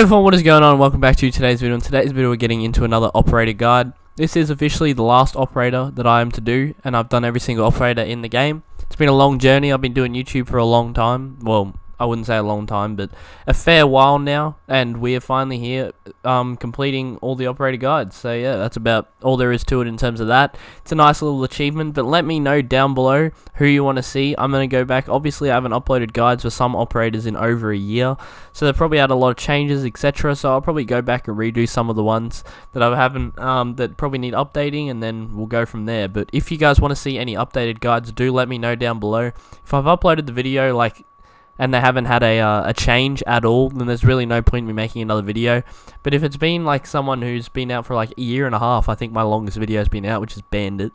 everyone, what is going on? Welcome back to today's video. In today's video we're getting into another operator guide. This is officially the last operator that I am to do, and I've done every single operator in the game. It's been a long journey. I've been doing YouTube for a long time. Well, I wouldn't say a long time, but a fair while now, and we are finally here completing all the operator guides. So yeah, that's about all there is to it in terms of that. It's a nice little achievement, but let me know down below who you want to see. I'm going to go back. Obviously I haven't uploaded guides for some operators in over a year, so they've probably had a lot of changes, etc. So I'll probably go back and redo some of the ones that I haven't that probably need updating, and then we'll go from there. But if you guys want to see any updated guides, do let me know down below. If I've uploaded the video and they haven't had a change at all, then there's really no point in me making another video. But if it's been like someone who's been out for like a year and a half, I think my longest video has been out, which is Bandit.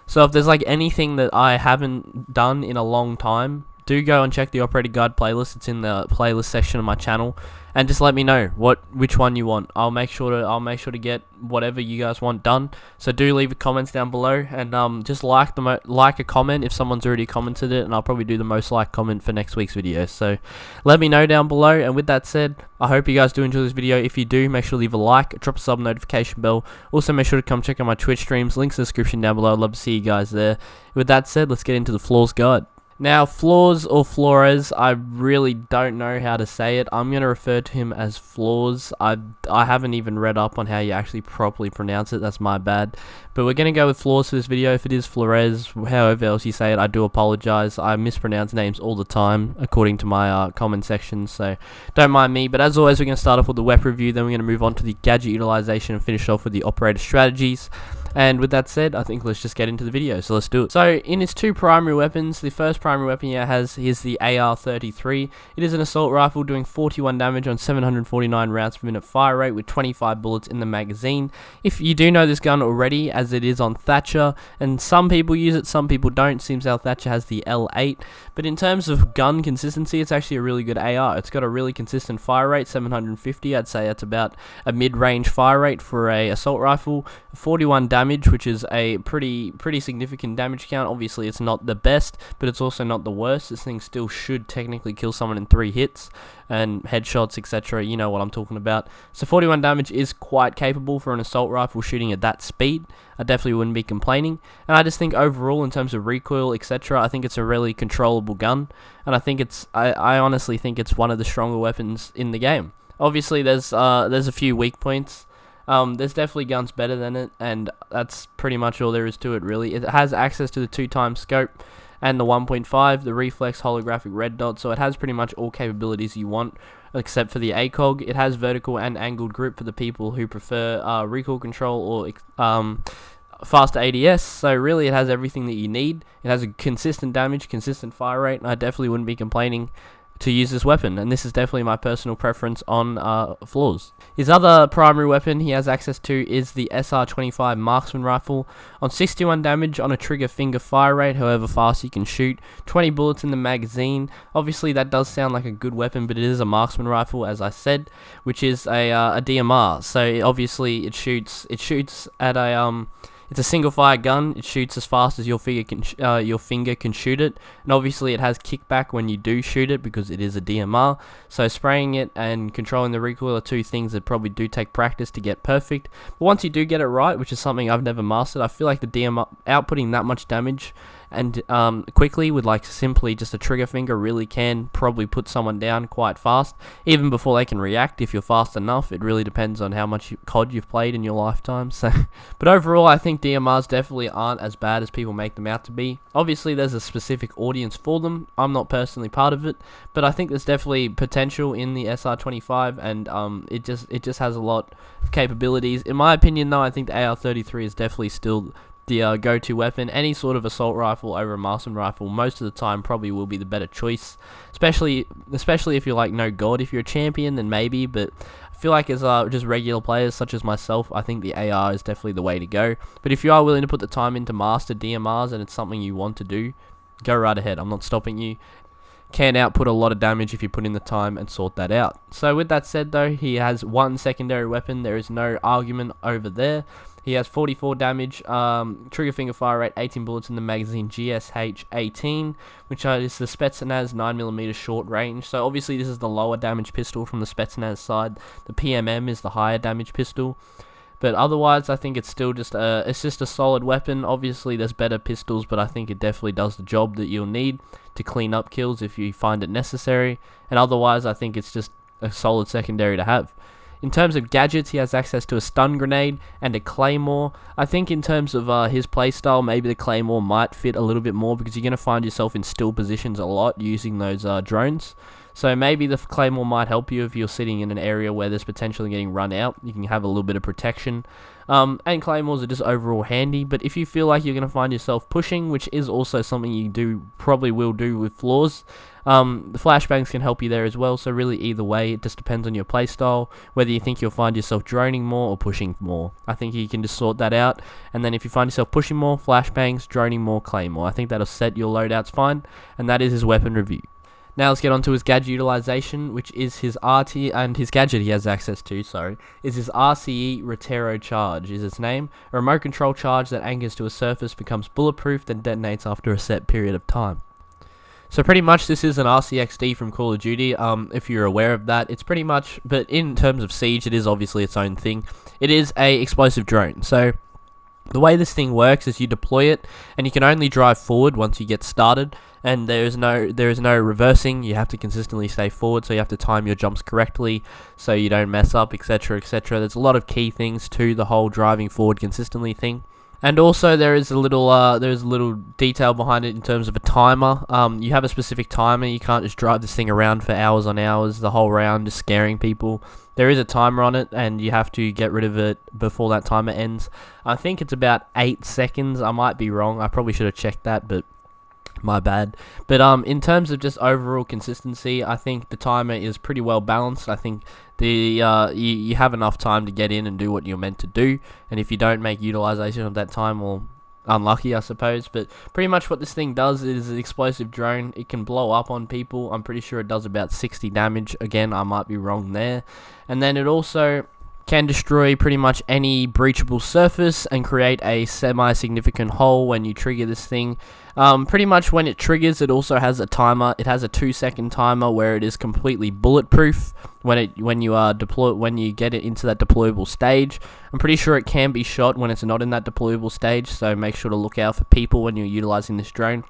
So if there's like anything that I haven't done in a long time, do go and check the operator guide playlist. It's in the playlist section of my channel, and just let me know which one you want. I'll make sure to get whatever you guys want done. So do leave the comments down below, and just like a comment if someone's already commented it, and I'll probably do the most liked comment for next week's video. So let me know down below. And with that said, I hope you guys do enjoy this video. If you do, make sure to leave a like, drop a sub, notification bell. Also make sure to come check out my Twitch streams. Links in the description down below. I'd love to see you guys there. With that said, let's get into the Flores guide. Now, Flores or Flores, I really don't know how to say it. I'm going to refer to him as Flores. I haven't even read up on how you actually properly pronounce it. That's my bad. But we're going to go with Flores for this video. If it is Flores, however else you say it, I do apologize. I mispronounce names all the time, according to my comment section, so don't mind me. But as always, we're going to start off with the weapon review, then we're going to move on to the gadget utilization and finish off with the operator strategies. And with that said, I think let's just get into the video, so let's do it. So, in its two primary weapons, the first primary weapon here is the AR-33. It is an assault rifle doing 41 damage on 749 rounds per minute fire rate with 25 bullets in the magazine. If you do know this gun already, as it is on Thatcher, and some people use it, some people don't. Seems our Thatcher has the L8. But in terms of gun consistency, it's actually a really good AR. It's got a really consistent fire rate, 750. I'd say that's about a mid-range fire rate for a assault rifle. 41 damage, which is a pretty significant damage count. Obviously it's not the best, but it's also not the worst. This thing still should technically kill someone in 3 hits and headshots, etc. You know what I'm talking about. So 41 damage is quite capable for an assault rifle shooting at that speed. I definitely wouldn't be complaining, and I just think overall in terms of recoil, etc., I think it's a really controllable gun, and I think I honestly think it's one of the stronger weapons in the game. Obviously there's a few weak points. There's definitely guns better than it, and that's pretty much all there is to it, really. It has access to the 2x scope and the 1.5, the reflex holographic red dot, so it has pretty much all capabilities you want, except for the ACOG. It has vertical and angled grip for the people who prefer recoil control or faster ADS, so really it has everything that you need. It has a consistent damage, consistent fire rate, and I definitely wouldn't be complaining to use this weapon, and this is definitely my personal preference on Flores. His other primary weapon he has access to is the SR-25 marksman rifle. On 61 damage on a trigger finger fire rate, however fast you can shoot, 20 bullets in the magazine. Obviously that does sound like a good weapon, but it is a marksman rifle, as I said, which is a DMR, so obviously it shoots at a it's a single fire gun. It shoots as fast as your finger can shoot it, and obviously it has kickback when you do shoot it because it is a DMR. So spraying it and controlling the recoil are two things that probably do take practice to get perfect. But once you do get it right, which is something I've never mastered, I feel like the DMR outputting that much damage and quickly with like simply just a trigger finger really can probably put someone down quite fast, even before they can react if you're fast enough. It really depends on how much COD you've played in your lifetime. So, but overall I think DMRs definitely aren't as bad as people make them out to be. Obviously there's a specific audience for them. I'm not personally part of it, but I think there's definitely potential in the SR-25, and it just has a lot of capabilities. In my opinion though, I think the AR-33 is definitely still the go-to weapon. Any sort of assault rifle over a marksman rifle most of the time probably will be the better choice, especially if you're like no god. If you're a champion then maybe, but I feel like as just regular players such as myself, I think the AR is definitely the way to go. But if you are willing to put the time into master DMRs and it's something you want to do, go right ahead. I'm not stopping you. can output a lot of damage if you put in the time and sort that out. So with that said though, he has one secondary weapon. There is no argument over there. He has 44 damage, trigger finger fire rate, 18 bullets in the magazine, GSH 18, which is the Spetsnaz 9mm short range. So obviously this is the lower damage pistol from the Spetsnaz side. The PMM is the higher damage pistol. But otherwise, I think it's still just a solid weapon. Obviously, there's better pistols, but I think it definitely does the job that you'll need to clean up kills if you find it necessary. And otherwise, I think it's just a solid secondary to have. In terms of gadgets, he has access to a stun grenade and a claymore. I think in terms of his playstyle, maybe the claymore might fit a little bit more because you're going to find yourself in still positions a lot using those drones. So maybe the claymore might help you if you're sitting in an area where there's potentially getting run out. You can have a little bit of protection. And claymores are just overall handy. But if you feel like you're going to find yourself pushing, which is also something you probably will do with Flores, the flashbangs can help you there as well. So really either way, it just depends on your playstyle, whether you think you'll find yourself droning more or pushing more. I think you can just sort that out. And then if you find yourself pushing more, flashbangs, droning more, claymore. I think that'll set your loadouts fine. And that is his weapon review. Now let's get on to his gadget utilization, which is his RT, and his gadget he has access to, is his RCE Retero Charge, is its name. A remote control charge that anchors to a surface, becomes bulletproof, then detonates after a set period of time. So pretty much this is an RCXD from Call of Duty, if you're aware of that. It's pretty much, but in terms of Siege, it is obviously its own thing. It is a explosive drone, so the way this thing works is you deploy it, and you can only drive forward once you get started, and there is no reversing. You have to consistently stay forward, so you have to time your jumps correctly so you don't mess up, etc, etc. There's a lot of key things to the whole driving forward consistently thing. And also there is a little detail behind it in terms of a timer. You have a specific timer. You can't just drive this thing around for hours on hours, the whole round, just scaring people. There is a timer on it, and you have to get rid of it before that timer ends. I think it's about 8 seconds. I might be wrong. I probably should have checked that, but my bad. But in terms of just overall consistency, I think the timer is pretty well balanced. I think you have enough time to get in and do what you're meant to do, and if you don't make utilization of that time, well, unlucky, I suppose. But pretty much what this thing does is an explosive drone. It can blow up on people. I'm pretty sure it does about 60 damage. Again, I might be wrong there. And then it also can destroy pretty much any breachable surface and create a semi-significant hole when you trigger this thing. Pretty much when it triggers, it also has a timer. It has a 2-second timer where it is completely bulletproof when you get it into that deployable stage. I'm pretty sure it can be shot when it's not in that deployable stage, so make sure to look out for people when you're utilizing this drone.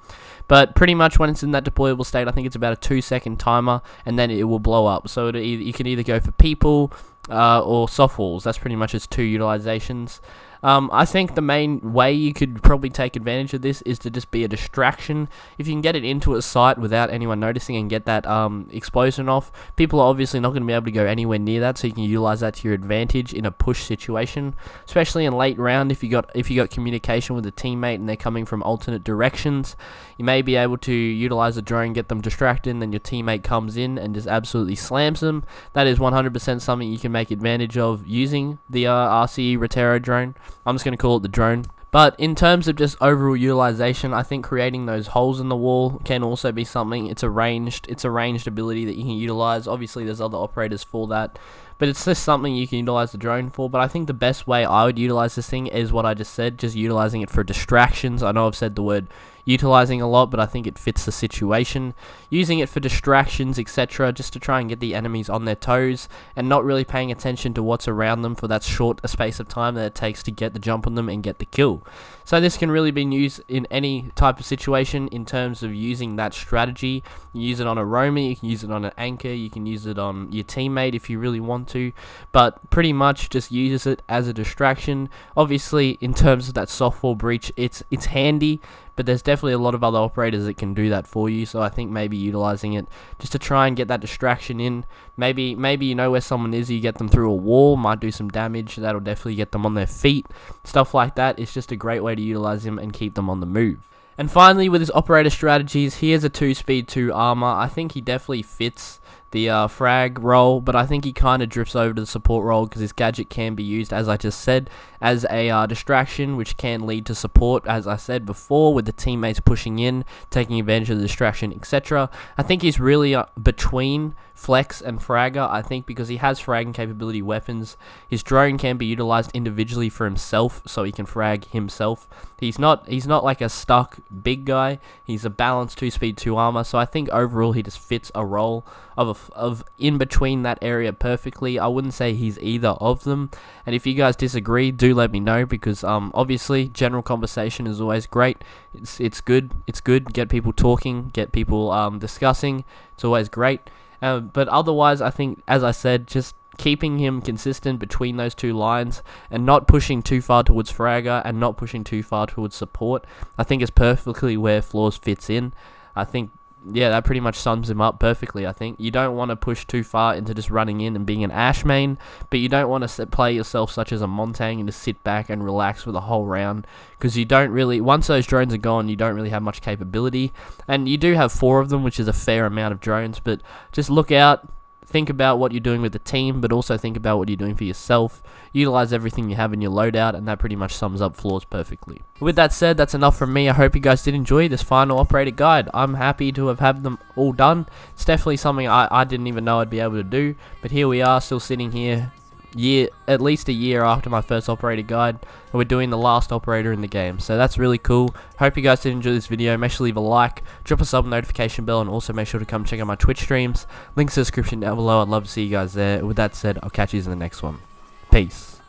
But pretty much when it's in that deployable state, I think it's about a 2-second timer, and then it will blow up. So you can either go for people or soft walls. That's pretty much its 2 utilizations. I think the main way you could probably take advantage of this is to just be a distraction. If you can get it into a site without anyone noticing and get that explosion off, people are obviously not going to be able to go anywhere near that, so you can utilize that to your advantage in a push situation, especially in late round. If you got communication with a teammate and they're coming from alternate directions, you may be able to utilize the drone, get them distracted, and then your teammate comes in and just absolutely slams them. That is 100% something you can make advantage of using the RCE Retero drone. I'm just going to call it the drone. But in terms of just overall utilization, I think creating those holes in the wall can also be something. It's a ranged ability that you can utilize. Obviously, there's other operators for that, but it's just something you can utilize the drone for. But I think the best way I would utilize this thing is what I just said, just utilizing it for distractions. I know I've said the word utilizing a lot, but I think it fits the situation. Using it for distractions, etc., just to try and get the enemies on their toes and not really paying attention to what's around them for that short a space of time that it takes to get the jump on them and get the kill. So this can really be used in any type of situation in terms of using that strategy. You use it on a roamer, you can use it on an anchor, you can use it on your teammate if you really want to, but pretty much just uses it as a distraction. Obviously, in terms of that softwall breach, it's handy, but there's definitely a lot of other operators that can do that for you, so I think maybe utilizing it just to try and get that distraction in. Maybe you know where someone is, you get them through a wall, might do some damage, that'll definitely get them on their feet. Stuff like that, it's just a great way to utilize him and keep them on the move. And finally, with his operator strategies, he has a 2-speed, 2 armor. I think he definitely fits frag role, but I think he kind of drifts over to the support role because his gadget can be used, as I just said, as a distraction, which can lead to support, as I said before, with the teammates pushing in, taking advantage of the distraction, etc. I think he's really between flex and fragger, I think, because he has fragging capability weapons. His drone can be utilized individually for himself, so he can frag himself. He's not like a stuck big guy. He's a balanced 2 speed 2 armor, so I think overall he just fits a role of in between that area perfectly. I wouldn't say he's either of them, and if you guys disagree, do let me know, because obviously general conversation is always great. It's good, get people talking, get people discussing. It's always great. But otherwise, I think, as I said, just keeping him consistent between those two lines and not pushing too far towards fragger and not pushing too far towards support, I think is perfectly where Flores fits in. I think, yeah, that pretty much sums him up perfectly. I think you don't want to push too far into just running in and being an Ash main, but you don't want to play yourself such as a Montang and just sit back and relax for the whole round, because you don't really, once those drones are gone, you don't really have much capability. And you do have 4 of them, which is a fair amount of drones, but just look out. Think about what you're doing with the team, but also think about what you're doing for yourself. Utilize everything you have in your loadout, and that pretty much sums up Flores perfectly. With that said, that's enough from me. I hope you guys did enjoy this final operator guide. I'm happy to have had them all done. It's definitely something I didn't even know I'd be able to do, but here we are, still sitting here, at least a year after my first operator guide, and we're doing the last operator in the game, so that's really cool. Hope you guys did enjoy this video. Make sure to leave a like, drop a sub, notification bell, and also make sure to come check out my Twitch streams. Links in the description down below. I'd love to see you guys there. With that said, I'll catch you in the next one. Peace.